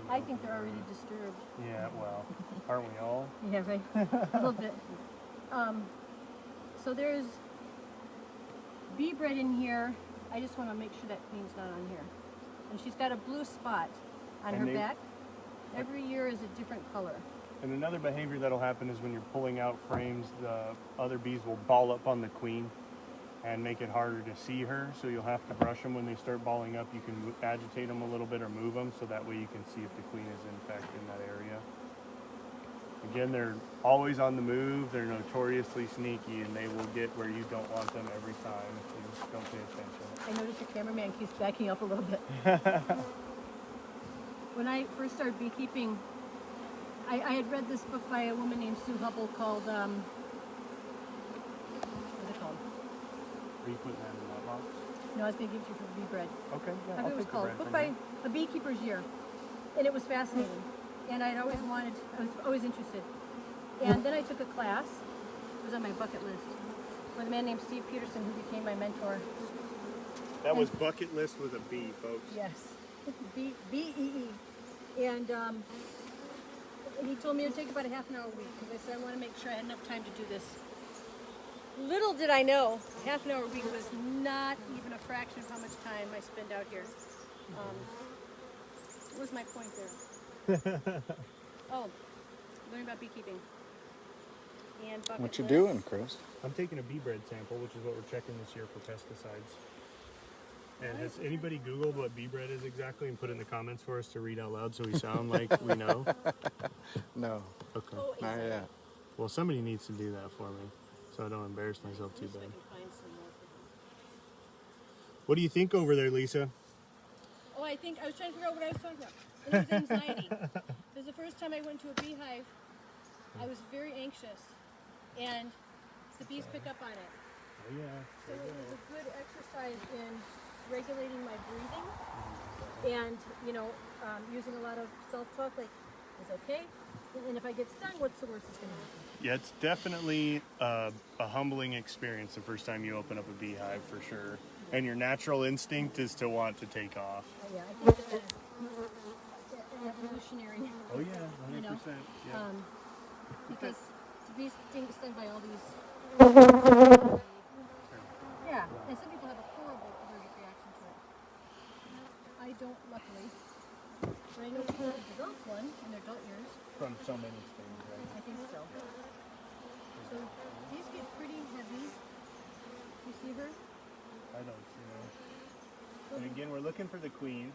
S2: I think they're already disturbed.
S1: Yeah, well, aren't we all?
S2: Yeah, right. A little bit. So there's bee bread in here. I just want to make sure that queen's not on here. And she's got a blue spot on her back. Every year is a different color.
S1: And another behavior that'll happen is when you're pulling out frames, the other bees will ball up on the queen and make it harder to see her. So you'll have to brush them when they start balling up. You can agitate them a little bit or move them so that way you can see if the queen is in fact in that area. Again, they're always on the move. They're notoriously sneaky, and they will get where you don't want them every time if you don't pay attention.
S2: I noticed the cameraman keeps backing up a little bit. When I first started beekeeping, I had read this book by a woman named Sue Hubble called, what's it called?
S1: Are you putting that in that box?
S2: No, I was going to give it to you for bee bread.
S1: Okay, yeah,
S2: I
S1: I'll
S2: think it was
S1: take the
S2: called
S1: bread
S2: Book
S1: from
S2: by
S1: you.
S2: A Beekeeper's Year. And it was fascinating. And I was always interested. And then I took a class, it was on my bucket list, with a man named Steve Peterson who became my mentor.
S1: That was bucket list with a B, folks.
S2: Yes, B-E-E. And he told me it would take about a half an hour a week because I said I want to make sure I had enough time to do this. Little did I know, half an hour a week was not even a fraction of how much time I spend out here. What was my point there? Oh, learning about beekeeping. And bucket
S3: What you
S2: lists.
S3: doing, Chris?
S1: I'm taking a bee bread sample, which is what we're checking this year for pesticides. And has anybody Googled what bee bread is exactly and put it in the comments for us to read out loud so we sound like we know?
S3: No,
S1: Okay.
S2: Oh,
S3: not yet.
S1: Well, somebody needs to do that for me so I don't embarrass myself too
S2: so I
S1: bad.
S2: can find some more for him.
S1: What do you think over there, Lisa?
S2: Oh, I was trying to figure out what I was talking about. It was anxiety. It was the first time I went to a beehive. I was very anxious, and the bees pick up on it.
S1: Oh, yeah.
S2: So it was a good exercise in regulating my breathing, and using a lot of self-talk, like, "It's okay," and if I get stung, what's the worst that's going to happen?
S1: Yeah, it's definitely a humbling experience the first time you open up a beehive, for sure. And your natural instinct is to want to take off.
S2: Yeah, I think that is evolutionary.
S1: Oh, yeah, 100%. Yeah.
S2: Because to be stung by all these. Yeah, and some people have a horrible allergic reaction to it. I don't, luckily. But I know people have developed one in their adult years.
S1: From so many things, right?
S2: I think so. So these get pretty heavy. You see her?
S1: I don't see her. And again, we're looking for the queen.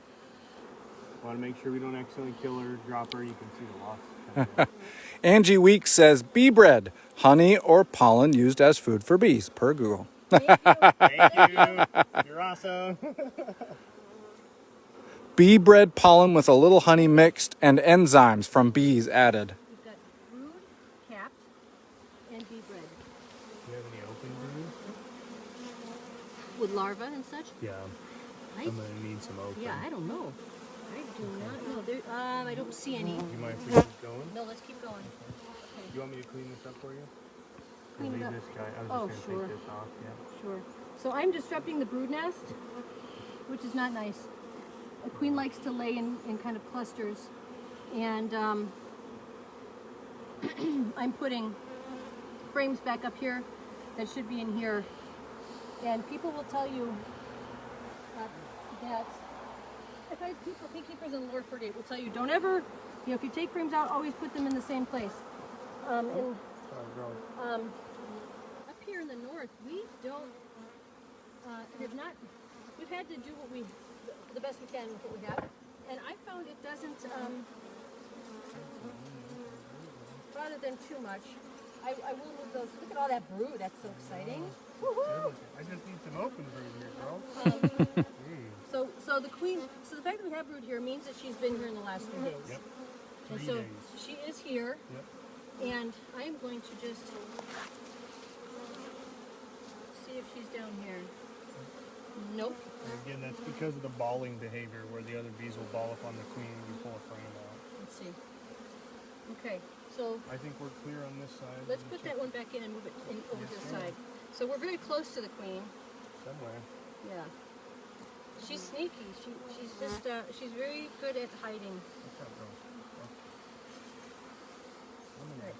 S1: Want to make sure we don't accidentally kill her, drop her. You can see the loss.
S3: Angie Weeks says bee bread, honey or pollen used as food for bees, per Google.
S2: Thank you.
S1: Thank you. You're awesome.
S3: Bee bread pollen with a little honey mixed and enzymes from bees added.
S2: We've got brood, capped, and bee bread.
S1: Do you have any open brood?
S2: With larvae and such?
S1: Yeah.
S2: I,
S1: I'm going to need some open.
S2: yeah, I don't know. I do not know. There, I don't see any.
S1: Do you mind if we keep going?
S2: No, let's keep going.
S1: Do you want me to clean this up for you?
S2: Clean it
S1: Leave
S2: up.
S1: this guy. I was
S2: Oh,
S1: just
S2: sure.
S1: going to take this off. Yeah.
S2: Sure. So I'm disrupting the brood nest, which is not nice. A queen likes to lay in kind of clusters, and I'm putting frames back up here that should be in here. And people will tell you that if I people, beekeepers in Lower 48 will tell you, don't ever, if you take frames out, always put them in the same place.
S1: Sorry, girl.
S2: Up here in the north, we don't have not. We've had to do the best we can with what we have, and I found it doesn't. rather than too much, I will move those. Look at all that brood. That's so exciting.
S1: Good
S2: Woohoo!
S1: looking. I just need some open brood here, girl.
S2: So the queen. So the fact that we have brood here means that she's been here in the last 3 days.
S1: Yep.
S2: And
S1: 3
S2: so
S1: days.
S2: she is here,
S1: Yep.
S2: and I am going to just see if she's down here. Nope.
S1: And again, that's because of the balling behavior where the other bees will ball up on the queen and you pull a frame out.
S2: Let's see. Okay, so
S1: I think we're clear on this side.
S2: let's put that one back in and move it in over to the side. So we're very close to the queen.
S1: Somewhere.
S2: Yeah. She's sneaky. She's just she's very good at hiding.
S1: What's that, girl?
S2: Right.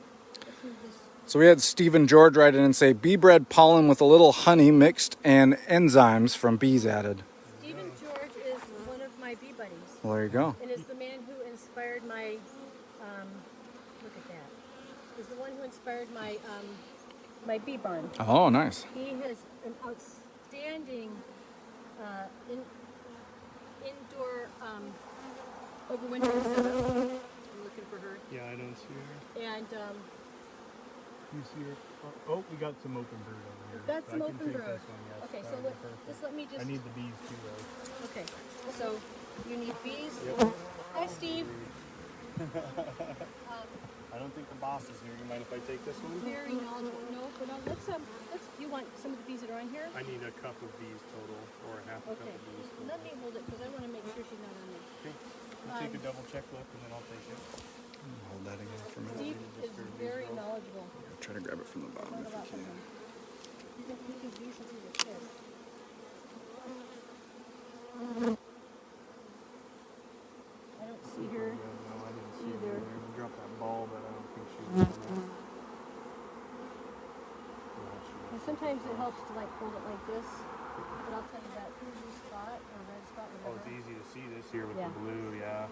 S2: Let's move this.
S3: So we had Stephen George write in and say bee bread pollen with a little honey mixed and enzymes from bees added.
S2: Stephen George is one of my bee buddies,
S3: Well, there you go.
S2: and is the man who inspired my. Look at that. Is the one who inspired my my bee barn.
S3: Oh, nice.
S2: He has an outstanding indoor overwintering setup. I'm looking for her.
S1: Yeah, I don't see her.
S2: And
S1: You see her? Oh, we got some open brood over here.
S2: got some
S1: I can
S2: open
S1: take
S2: brood.
S1: this one, yes.
S2: Okay,
S1: That
S2: so
S1: would be
S2: let,
S1: perfect.
S2: just let me just.
S1: I need the bees too, though.
S2: Okay, so you need bees.
S1: Yep.
S2: Hi, Steve.
S1: I don't think the boss is here. You mind if I take this one?
S2: Very knowledgeable. No, but no, let's. You want some of the bees that are on here?
S1: I need a cup of bees total, or a half a cup
S2: Okay.
S1: of bees total.
S2: Let me hold it because I want to make sure she's not on there.
S1: Okay. We'll take a double check look and then I'll take it.
S3: Hold that again for a minute.
S2: Steve is very knowledgeable.
S3: Try to grab it from the bottom
S2: What
S3: if
S2: about
S3: you can.
S2: you can do something with this. I don't see her.
S1: Yeah, no, I didn't see
S2: either.
S1: her there. We dropped that ball, but I don't think she was on there.
S2: And sometimes it helps to like hold it like this. But I'll tell you that blue spot or red spot,
S1: Oh, it's
S2: whatever.
S1: easy to see this here with
S2: Yeah.
S1: the blue, yeah.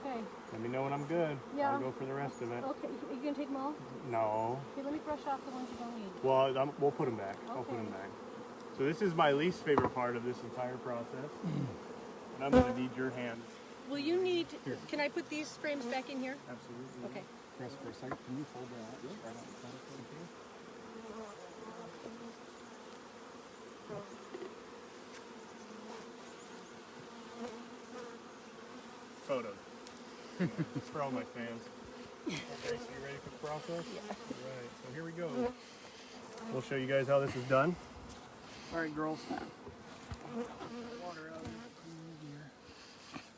S2: Okay.
S1: Let me know when I'm good.
S2: Yeah.
S1: I'll go for the rest of it.
S2: Okay. Are you gonna take them all?
S1: No.
S2: Okay. Let me brush off the ones you don't need.
S1: Well, we'll put them back. I'll put
S2: Okay.
S1: them back. So this is my least favorite part of this entire process. And I'm going to need your hands.
S2: Will you need?
S1: Here.
S2: Can I put these frames back in here?
S1: Absolutely.
S2: Okay.
S1: Chris, for a second, can you hold that just right outside of here? Photos. It's for all my fans. Okay, so you ready for the process?
S2: Yeah.
S1: Alright, so here we go. We'll show you guys how this is done. Alright, girls. Water out of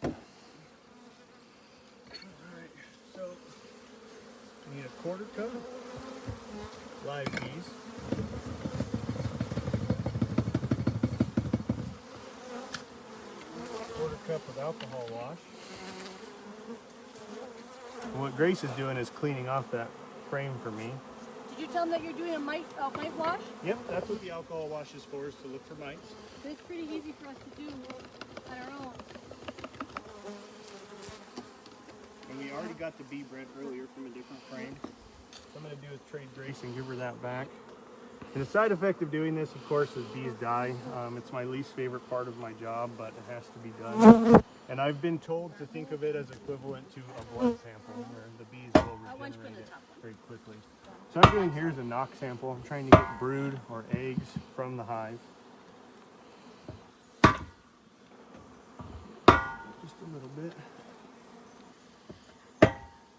S1: here. Alright, so we need a quarter cup live bees. Quarter cup of alcohol wash. And what Grace is doing is cleaning off that frame for me.
S2: Did you tell them that you're doing a mite wash?
S1: Yep, that's what the alcohol wash is for, is to look for mites.
S2: But it's pretty easy for us to do on our own.
S1: And we already got the bee bread earlier from a different frame. So I'm going to do is trade Grace and give her that back. And the side effect of doing this, of course, is bees die. It's my least favorite part of my job, but it has to be done. And I've been told to think of it as equivalent to a blood sample, where the bees will
S2: Why don't you put
S1: regenerate
S2: the
S1: it
S2: top one?
S1: very quickly. So I'm doing here is a knock sample. I'm trying to get brood or eggs from the hive. Just a little bit.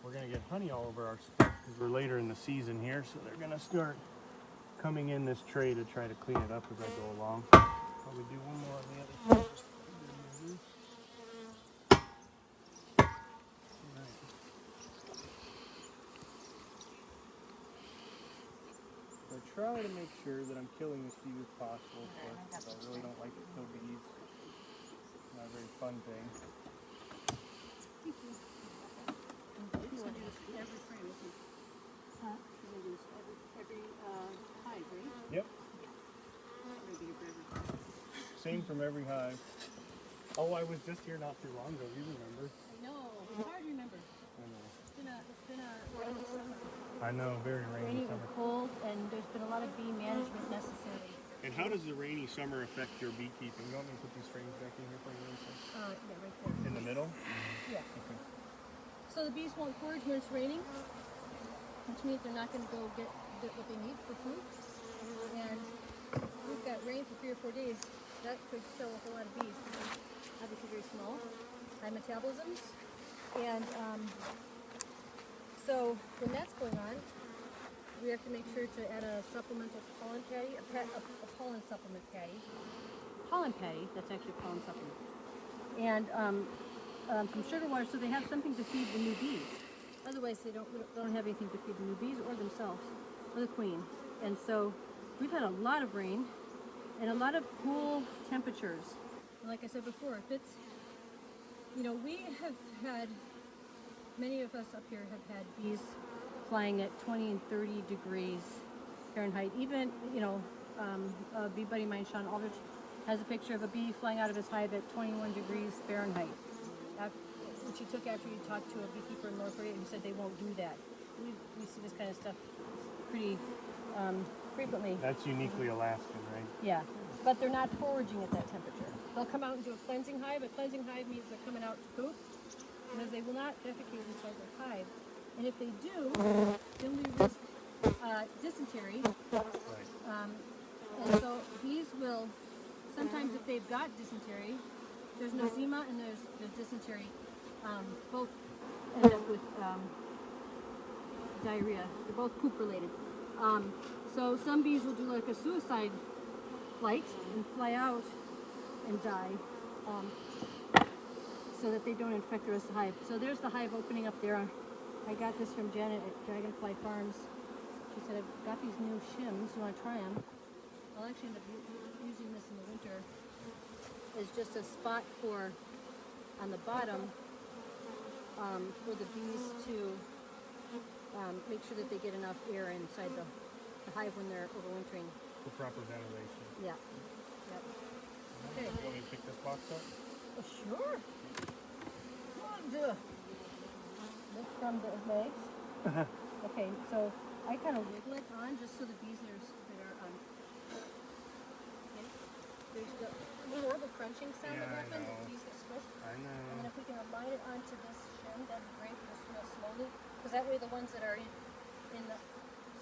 S1: We're going to get honey all over our stuff because we're later in the season here, so they're going to start coming in this tray to try to clean it up as I go along. Probably do one more on the other side. I try to make sure that I'm killing as few as possible, but I really don't like to kill bees. It's not a very fun thing.
S2: Thank you. He's gonna do this every frame, isn't he? Huh? He's gonna do this every hive, right?
S1: Yep,
S2: Maybe your forever.
S1: same from every hive. Oh, I was just here not too long ago, you remember?
S2: I know. It's hard to remember.
S1: I know.
S2: It's been a rainy summer.
S1: I know, very rainy
S2: Rainy and
S1: summer.
S2: cold, and there's been a lot of bee management necessary.
S1: And how does the rainy summer affect your beekeeping? You want me to put these frames back in here for you? Lisa?
S2: Yeah, right there.
S1: In the middle?
S2: Yeah.
S1: Okay.
S2: So the bees won't forage when it's raining, which means they're not going to go get what they need for food. And we've got rain for 3 or 4 days. That could kill a whole lot of bees. Because obviously very small, high metabolisms. And so when that's going on, we have to make sure to add a supplemental pollen patty, a pollen supplement patty. Pollen patty, that's actually a pollen supplement. And some sugar water so they have something to feed the new bees. Otherwise they don't have anything to feed the new bees or themselves or the queen. And so we've had a lot of rain and a lot of cool temperatures. And like I said before, if it's, you know, we have had, many of us up here have had bees flying at 20 and 30 degrees Fahrenheit. Even, you know, a bee buddy of mine, Sean Aldrich, has a picture of a bee flying out of his hive at 21 degrees Fahrenheit. Which he took after he talked to a beekeeper in North Korea who said they won't do that. We see this kind of stuff pretty frequently.
S1: That's uniquely Alaskan, right?
S2: Yeah, but they're not foraging at that temperature. They'll come out and do a cleansing hive. A cleansing hive means they're coming out to poop because they will not defecate inside their hive. And if they do, then we risk dysentery.
S1: Right.
S2: And so bees will, sometimes if they've got dysentery, there's nosema and there's dysentery, both end up with diarrhea. They're both poop related. So some bees will do like a suicide flight and fly out and die so that they don't infect the rest of the hive. So there's the hive opening up there. I got this from Janet at Dragonfly Farms. She said, I've got these new shims. You want to try them? I'll actually end up using this in the winter as just a spot for, on the bottom, for the bees to make sure that they get enough air inside the hive when they're overwintering.
S1: For proper ventilation.
S2: Yeah. Yep. Okay.
S1: You want me to pick this box up?
S2: Oh, sure. Come on, do it. Lift from the legs. Okay, so I kind of wiggle it on just so the bees that are okay. There's the horrible crunching sound that happens if bees get squished.
S1: I know.
S2: And then if we can align it onto this shim, that'd be great. Just real slowly, because that way the ones that are in the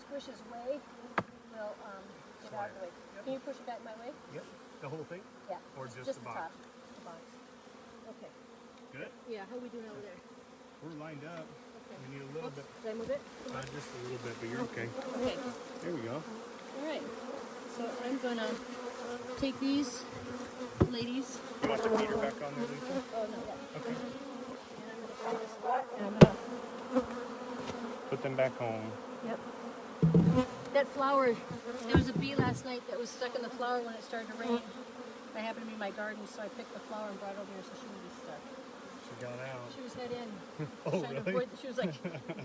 S2: squish's way will get out of the way.
S1: Yep.
S2: Can you push it back my way?
S1: Yep. The whole thing?
S2: Yeah.
S1: Or just the
S2: top.
S1: box?
S2: The box. Okay.
S1: Good?
S2: Yeah, how are we doing over there?
S1: We're lined up.
S2: Okay.
S1: We need a little bit.
S2: Did I move it?
S1: Just a little bit, but you're okay.
S2: Okay.
S1: There we go.
S2: All right. So I'm gonna take these ladies.
S1: You want the feeder back on there, Lisa?
S2: Oh no, yeah.
S1: Okay.
S2: And I'm gonna find this spot and I'm gonna.
S1: Put them back home.
S2: Yep. That flower. There was a bee last night that was stuck in the flower when it started to rain. I happened to be in my garden, so I picked the flower and brought it over here so she wouldn't be stuck.
S1: She got out.
S2: She was head in.
S1: Oh,
S2: Trying to
S1: really?
S2: avoid, she was like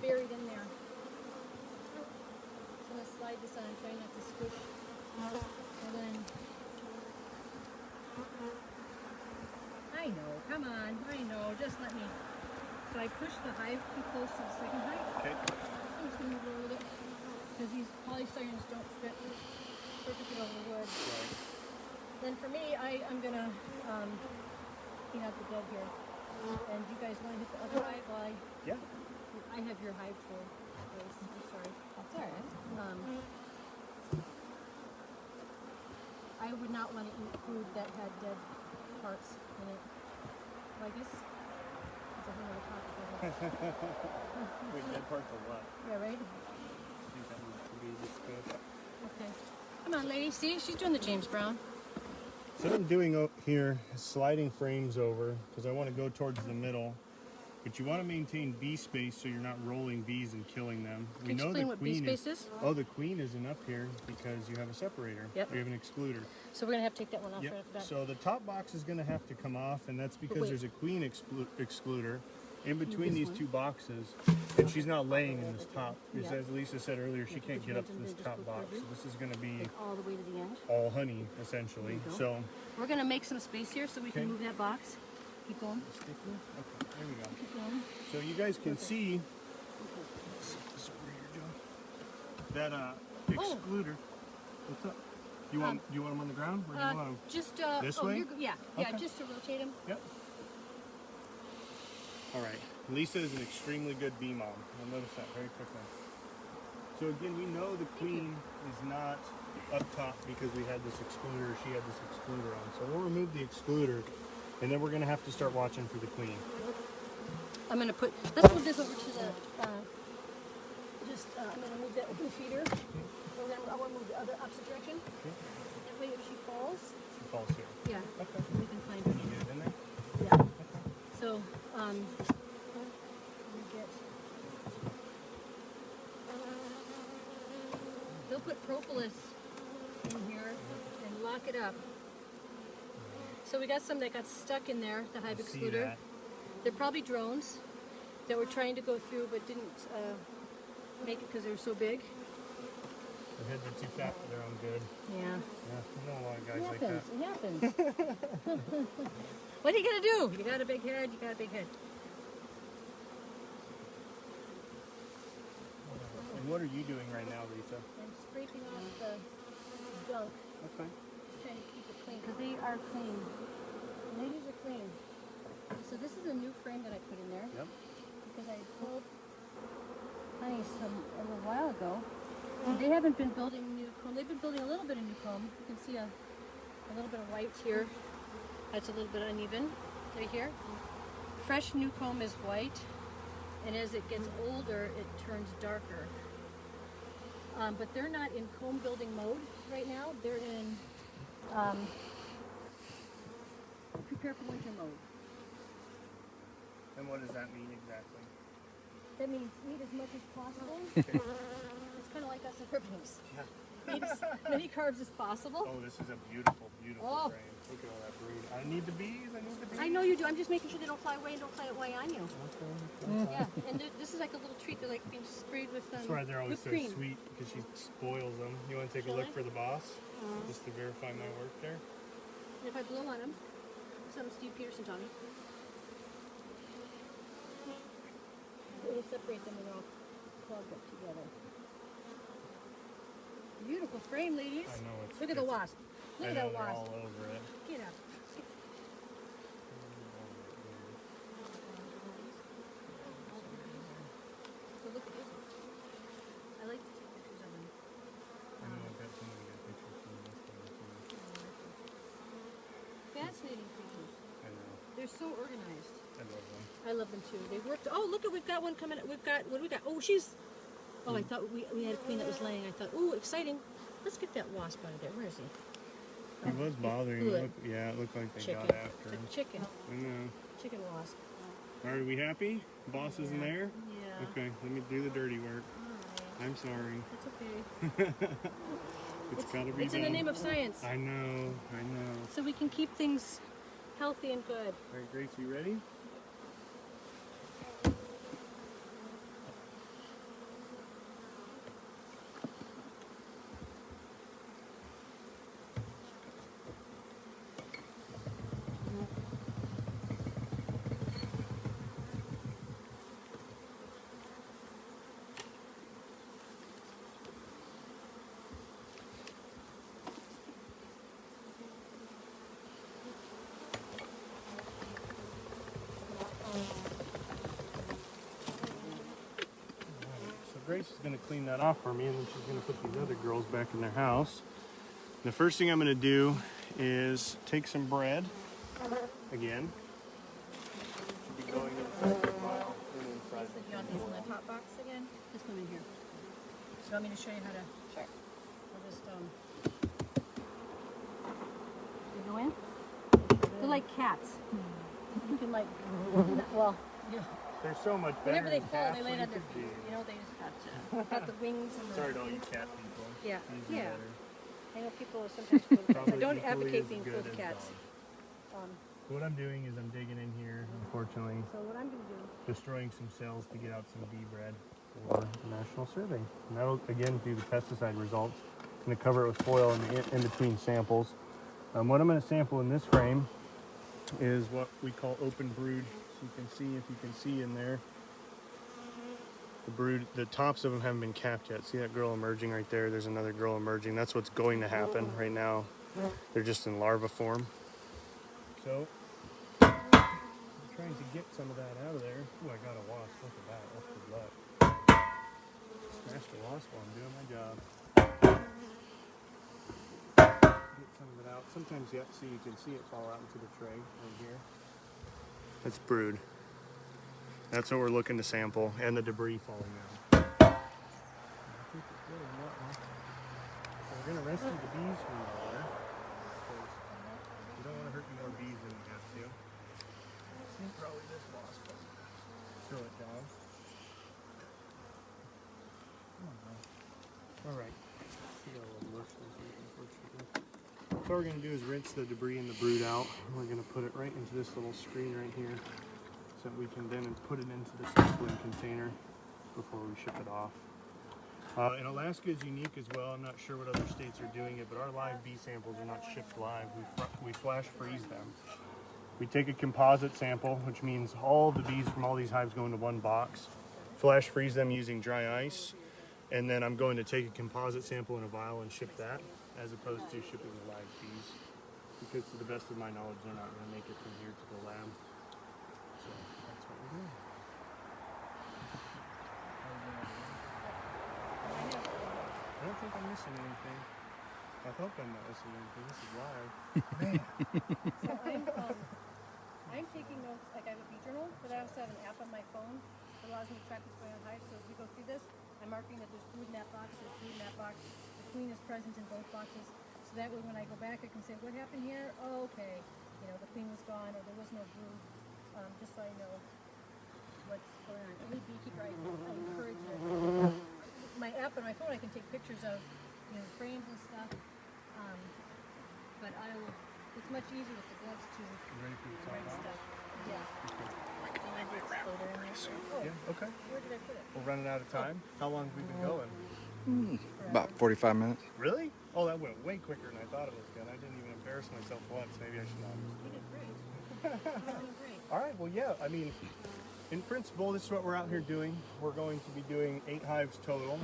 S2: buried in there. So I'm gonna slide this on and try not to squish. And then I know, come on, I know, just let me. So I pushed the hive too close to the second hive.
S1: Okay.
S2: I'm just gonna move over with it. Because these polystyrens don't fit perfectly over the wood.
S1: Right.
S2: Then for me, I'm gonna clean out the bed here. And you guys want to hit the other hive while
S1: Yeah.
S2: I have your hive tool. I'm sorry. That's all right. I would not want to eat food that had dead parts in it. Well, I guess it's a whole other topic.
S1: Wait, dead parts of what?
S2: Yeah, right?
S1: I think that would be discussed.
S2: Okay. Come on, lady. See, she's doing the James Brown.
S1: So what I'm doing here is sliding frames over because I want to go towards the middle. But you want to maintain bee space so you're not rolling bees and killing them.
S2: Can you explain what bee space is?
S1: Oh, the queen isn't up here because you have a separator.
S2: Yep.
S1: You have an excluder.
S2: So we're going to have to take that one off
S1: Yep.
S2: right off the bat.
S1: So the top box is going to have to come off, and that's because
S2: wait.
S1: there's a queen excluder in between these two boxes, and she's not laying in this top. Because
S2: Yeah.
S1: as Lisa said earlier, she can't
S2: Could you
S1: get up to
S2: imagine
S1: this
S2: they just
S1: top
S2: go
S1: box.
S2: through?
S1: So this is going to be
S2: All the way to the end.
S1: all honey, essentially.
S2: There you go.
S1: So
S2: We're going to make some space here so we
S1: Okay.
S2: can move that box. Keep going.
S1: okay, there we go.
S2: Keep going.
S1: So you guys can see
S2: Okay.
S1: this over here, Joe. That excluder. What's up? You want them on the ground, or do you want them?
S2: Just
S1: This
S2: oh,
S1: way?
S2: You're, yeah,
S1: Okay.
S2: just to rotate them.
S1: Yep. All right. Lisa is an extremely good bee mom. You'll notice that very quickly. So again, we know the queen is not up top because we had this excluder, she had this excluder on. So we'll remove the excluder, and then we're gonna have to start watching for the queen.
S2: I'm gonna let's move this over to the, I'm gonna move that open feeder. I wanna move the other opposite direction.
S1: Okay.
S2: That way if she falls,
S1: She falls here.
S2: yeah,
S1: Okay.
S2: we can find her.
S1: Can you get it in there?
S2: Yeah.
S1: Okay.
S2: So, let me get. They'll put propolis in here and lock it up. So we got some that got stuck in there, the hive
S1: I see
S2: excluder.
S1: that.
S2: They're probably drones that were trying to go through but didn't make it because they were so big.
S1: Their heads are too fat for their own good.
S2: Yeah.
S1: Yeah, you know a lot of guys like that.
S2: It happens. What are you gonna do? You got a big head. You got a big head.
S1: And what are you doing right now, Lisa?
S2: I'm scraping off the junk,
S1: Okay.
S2: trying to keep it clean because they are clean. Ladies are clean. So this is a new frame that I put in there
S1: Yep.
S2: because I pulled honey a little while ago. They haven't been building new comb. They've been building a little bit of new comb. You can see a little bit of white here. That's a little bit uneven right here. Fresh new comb is white, and as it gets older, it turns darker. But they're not in comb building mode right now. They're in prepare for winter mode.
S1: And what does that mean exactly?
S2: That means eat as much as possible.
S1: Okay.
S2: It's kind of like us in Fairbanks.
S1: Yeah.
S2: Eat as many carbs as possible.
S1: Oh, this is a beautiful, beautiful
S2: Oh.
S1: frame. Look at all that brood. I need the bees. I need the bees.
S2: I know you do. I'm just making sure they don't fly away and don't fly away on you.
S1: Okay.
S2: Yeah, and this is like a little treat. They're like being sprayed with
S1: That's why they're always
S2: whipped
S1: so
S2: cream.
S1: sweet, because she spoils them. You want to take a
S2: Shall
S1: look
S2: I?
S1: for the boss? Just to verify my work there?
S2: And if I blow on them, something Steve Peterson taught me, it'll separate them and they'll all clog up together. Beautiful frame, ladies.
S1: I know it's.
S2: Look at the wasp. Look
S1: I
S2: at
S1: know
S2: that
S1: they're
S2: wasp.
S1: all over it.
S2: Get up. So look at this one. I like to take pictures of them.
S1: I know I've got somebody got pictures from this one too.
S2: Fascinating creatures.
S1: I know.
S2: They're so organized.
S1: I love them.
S2: I love them too. They worked. Oh, look at we've got one coming. We've got what do we got? Oh, she's. Oh, I thought we had a queen that was laying. I thought, oh, exciting. Let's get that wasp out of there. Where is he?
S1: He was bothering
S2: flew
S1: me.
S2: it.
S1: Look, yeah, it looked like they
S2: Chicken.
S1: got after him.
S2: It's a chicken.
S1: I know.
S2: Chicken wasp.
S1: Are we happy? Boss isn't there?
S2: Yeah.
S1: Okay, let me do the dirty work. I'm sorry.
S2: It's okay.
S1: It's gotta be
S2: It's
S1: done.
S2: in the name of science,
S1: I know.
S2: so we can keep things healthy and good.
S1: All right, Grace, you ready? So Grace is going to clean that off for me, and then she's going to put these other girls back in their house. The first thing I'm going to do is take some bread again. Should be going inside the pile and inside
S2: So you want these in the top box again? This one in here. So you want me to show you how to? Sure. I'll just You go in. They're like cats. You can like, well, you know,
S1: They're so much better.
S2: whenever they
S1: than
S2: fall,
S1: cats.
S2: they land
S1: What
S2: on their
S1: you
S2: feet.
S1: could
S2: You know, they just got the wings and the.
S1: do. Sorry to all you cat people.
S2: Yeah.
S1: These are
S2: Yeah.
S1: better.
S2: I know people are sometimes cruel to cats. I
S1: Probably
S2: don't
S1: equally
S2: advocate
S1: as
S2: being
S1: good
S2: cruel to
S1: as
S2: cats.
S1: dogs. So what I'm doing is I'm digging in here, unfortunately,
S2: So what I'm gonna do?
S1: destroying some cells to get out some bee bread for the national survey. And that'll, again, do the pesticide results. I'm going to cover it with foil in between samples. What I'm going to sample in this frame is what we call open brood. So you can see, if you can see in there, the brood, the tops of them haven't been capped yet. See that girl emerging right there? There's another girl emerging. That's what's going to happen right now. They're just in larva form. So, I'm trying to get some of that out of there. Ooh, I got a wasp. Look at that. That's good luck. Smashed a wasp while I'm doing my job. Get some of it out. Sometimes you can see it fall out into the tray right here. That's brood. That's what we're looking to sample, and the debris falling out. I think it's good in that one. So we're going to rescue the bees from the water, because you don't want to hurt any more bees than you have to. I think probably this wasp. Throw it down. All right. So what we're going to do is rinse the debris and the brood out. We're going to put it right into this little screen right here, so that we can then put it into the sampling container before we ship it off. And Alaska is unique as well. I'm not sure what other states are doing it, but our live bee samples are not shipped live. We flash freeze them. We take a composite sample, which means all the bees from all these hives go into one box. Flash freeze them using dry ice, and then I'm going to take a composite sample in a vial and ship that, as opposed to shipping the live bees, because to the best of my knowledge, they're not going to make it from here to the lab. So that's what we're doing. I don't think I'm missing anything. I hope I'm not missing anything. This is live. Man.
S2: So I'm taking notes. Like I have a bee journal, but I also have an app on my phone that allows me to track what's going on hive. So as we go through this, I'm marking that there's food in that box, there's food in that box. The queen is present in both boxes. So that way when I go back, I can say, what happened here? Oh, okay. You know, the queen was gone, or there was no brood. Just so I know what's going on. Every beekeeper, I encourage it. My app on my phone, I can take pictures of, you know, frames and stuff. But it's much easier with the gloves to
S1: Ready for the
S2: write
S1: top
S2: stuff. Yeah.
S1: Yeah, okay.
S2: Where did I put it?
S1: We'll run it out of time. How long have we been going?
S3: About 45 minutes.
S1: Really? Oh, that went way quicker than I thought it was going. I didn't even embarrass myself once. Maybe I should not.
S2: You did great. You're doing great.
S1: All right, well, yeah, I mean, in principle, this is what we're out here doing. We're going to be doing 8 hives total,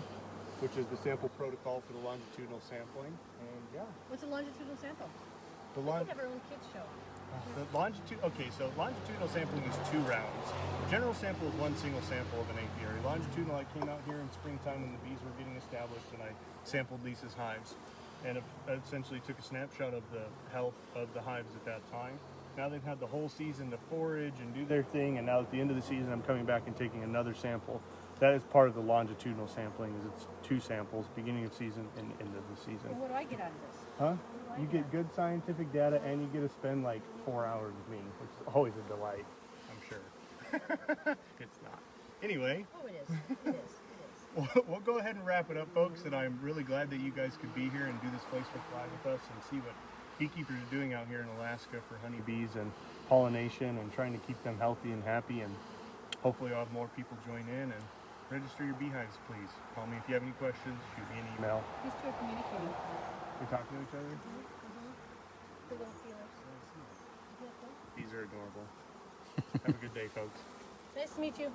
S1: which is the sample protocol for the longitudinal sampling. And yeah,
S2: What's a longitudinal sample?
S1: the
S2: We have our own kids show.
S1: so longitudinal sampling is 2 rounds. General sample is 1 single sample of an apiary. Longitudinal, I came out here in springtime when the bees were getting established, and I sampled Lisa's hives, and essentially took a snapshot of the health of the hives at that time. Now they've had the whole season to forage and do their thing, and now at the end of the season, I'm coming back and taking another sample. That is part of the longitudinal sampling. Is it's 2 samples, beginning of season and end of the season.
S2: Well, what do I get out of this?
S1: Huh? You get good scientific data, and you get to spend like 4 hours with me, which is always a delight, I'm sure. It's not. Anyway,
S2: Oh, it is. It is.
S1: we'll go ahead and wrap it up, folks, and I'm really glad that you guys could be here and do this Facebook Live with us and see what beekeepers are doing out here in Alaska for honeybees and pollination and trying to keep them healthy and happy, and hopefully I'll have more people join in and register your beehives, please. Call me if you have any questions, shoot me an email.
S2: These two are communicating.
S1: We're talking to each other?
S2: The little feelers. Isn't that cool?
S1: These are adorable. Have a good day, folks.
S2: Nice to meet you.